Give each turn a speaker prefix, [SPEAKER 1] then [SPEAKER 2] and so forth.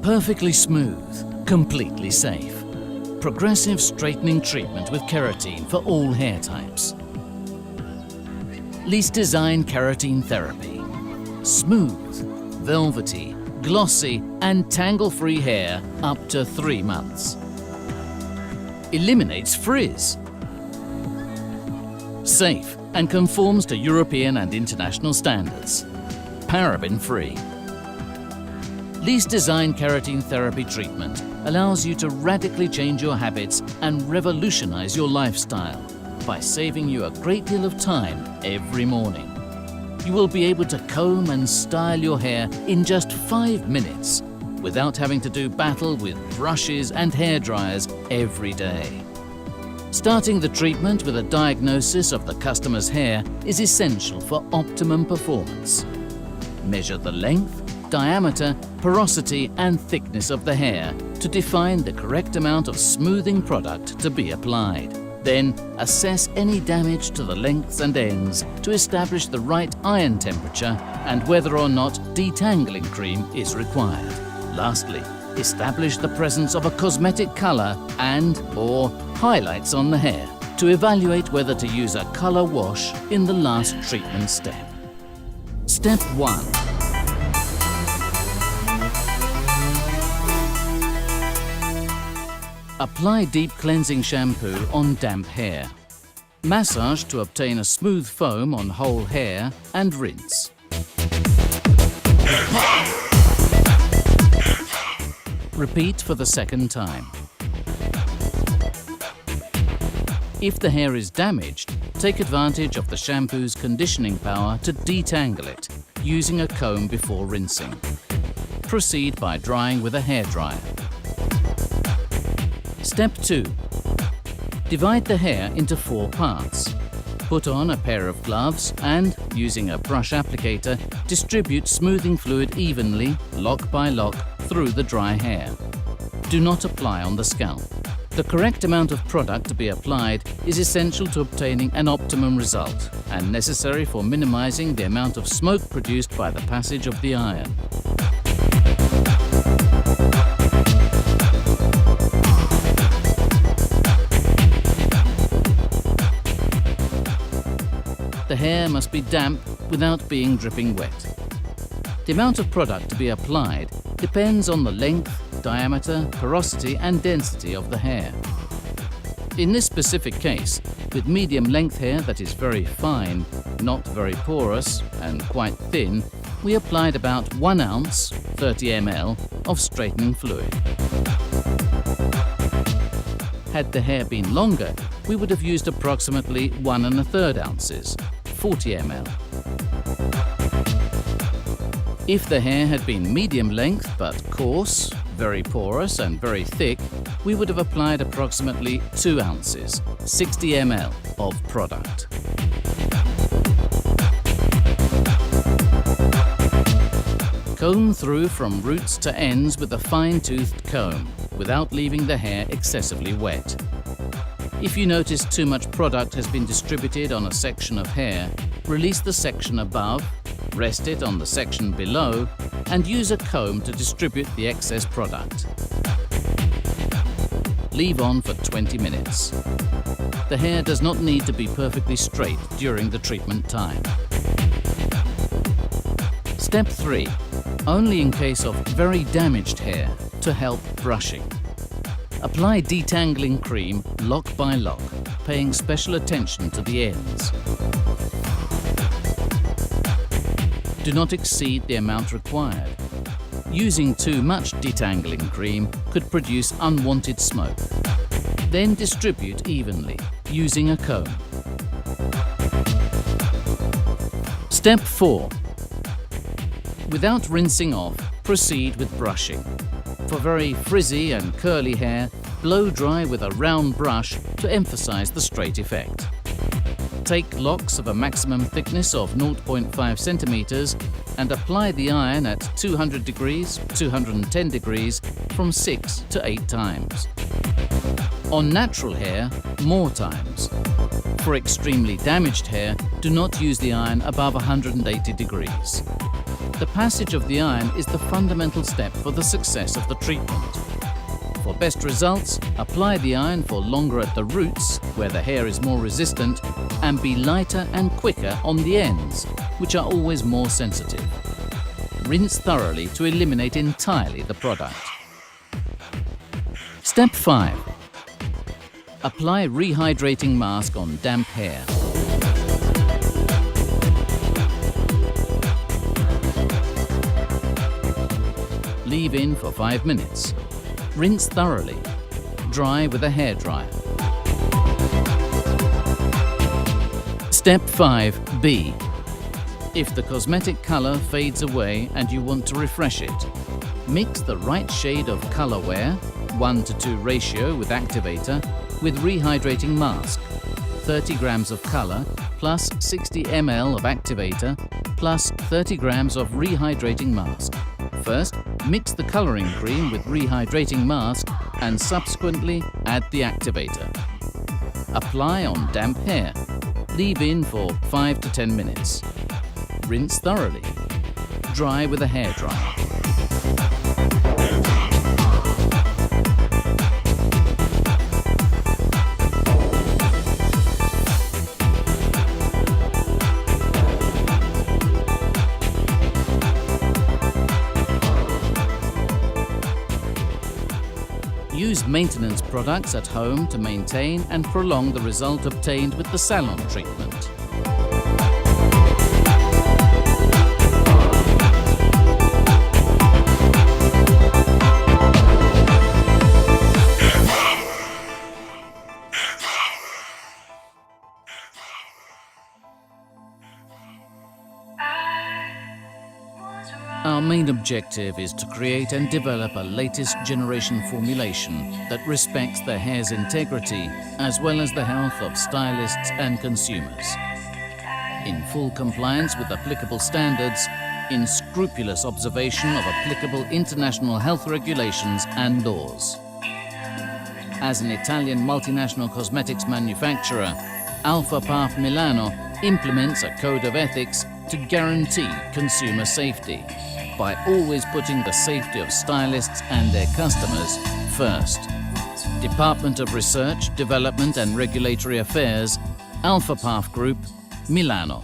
[SPEAKER 1] Perfectly smooth, completely safe. Progressive straightening treatment with keratin for all hair types. Lisse Design Keratin Therapy. Smooth, velvety, glossy and tangle-free hair up to 3 months. Eliminates frizz. Safe and conforms to European and international standards. Paraben-free. Lisse Design Keratin Therapy treatment allows you to radically change your habits and revolutionize your lifestyle by saving you a great deal of time every morning. You will be able to comb and style your hair in just 5 minutes without having to do battle with brushes and hair dryers every day. Starting the treatment with a diagnosis of the customer's hair is essential for optimum performance. Measure the length, diameter, porosity and thickness of the hair to define the correct amount of smoothing product to be applied. Then assess any damage to the lengths and ends to establish the right iron temperature and whether or not detangling cream is required. Lastly, establish the presence of a cosmetic color and/or highlights on the hair to evaluate whether to use a color wash in the last treatment step. Step 1. Apply deep cleansing shampoo on damp hair. Massage to obtain a smooth foam on whole hair and rinse. Repeat for the second time. If the hair is damaged, take advantage of the shampoo's conditioning power to detangle it, using a comb before rinsing. Proceed by drying with a hairdryer. Step 2. Divide the hair into 4 parts. Put on a pair of gloves and, using a brush applicator, distribute smoothing fluid evenly, lock by lock, through the dry hair. Do not apply on the scalp. The correct amount of product to be applied is essential to obtaining an optimum result and necessary for minimizing the amount of smoke produced by the passage of the iron. The hair must be damp without being dripping wet. The amount of product to be applied depends on the length, diameter, porosity and density of the hair. In this specific case, with medium length hair that is very fine, not very porous and quite thin, we applied about 1 ounce, 30 ml, of straightening fluid. Had the hair been longer, we would have used approximately 1 1/3 ounces, 40 ml. If the hair had been medium length but coarse, very porous and very thick, we would have applied approximately 2 ounces, 60 ml, of product. Comb through from roots to ends with a fine-toothed comb, without leaving the hair excessively wet. If you notice too much product has been distributed on a section of hair, release the section above, rest it on the section below, and use a comb to distribute the excess product. Leave on for 20 minutes. The hair does not need to be perfectly straight during the treatment time. Step 3. Only in case of very damaged hair to help brushing. Apply detangling cream lock by lock, paying special attention to the ends. Do not exceed the amount required. Using too much detangling cream could produce unwanted smoke. Then distribute evenly, using a comb. Step 4. Without rinsing off, proceed with brushing. For very frizzy and curly hair, blow dry with a round brush to emphasize the straight effect. Take locks of a maximum thickness of 0.5 centimeters and apply the iron at 200 degrees, 210 degrees from 6 to 8 times. On natural hair, more times. For extremely damaged hair, do not use the iron above 180 degrees. The passage of the iron is the fundamental step for the success of the treatment. For best results, apply the iron for longer at the roots, where the hair is more resistant, and be lighter and quicker on the ends, which are always more sensitive. Rinse thoroughly to eliminate entirely the product. Step 5. Apply rehydrating mask on damp hair. Leave in for 5 minutes. Rinse thoroughly. Dry with a hairdryer. Step 5B. If the cosmetic color fades away and you want to refresh it, mix the right shade of color wear, 1:2 ratio with activator, with rehydrating mask, 30 grams of color plus 60 ml of activator plus 30 grams of rehydrating mask. First, mix the coloring cream with rehydrating mask and subsequently add the activator. Apply on damp hair. Leave in for 5 to 10 minutes. Rinse thoroughly. Dry with a hairdryer. Use maintenance products at home to maintain and prolong the result obtained with the salon treatment. Our main objective is to create and develop a latest generation formulation that respects the hair's integrity as well as the health of stylists and consumers. In full compliance with applicable standards, in scrupulous observation of applicable international health regulations and laws. As an Italian multinational cosmetics manufacturer, Alfaparf Milano implements a code of ethics to guarantee consumer safety by always putting the safety of stylists and their customers first. Department of Research, Development and Regulatory Affairs, Alfaparf Group, Milano.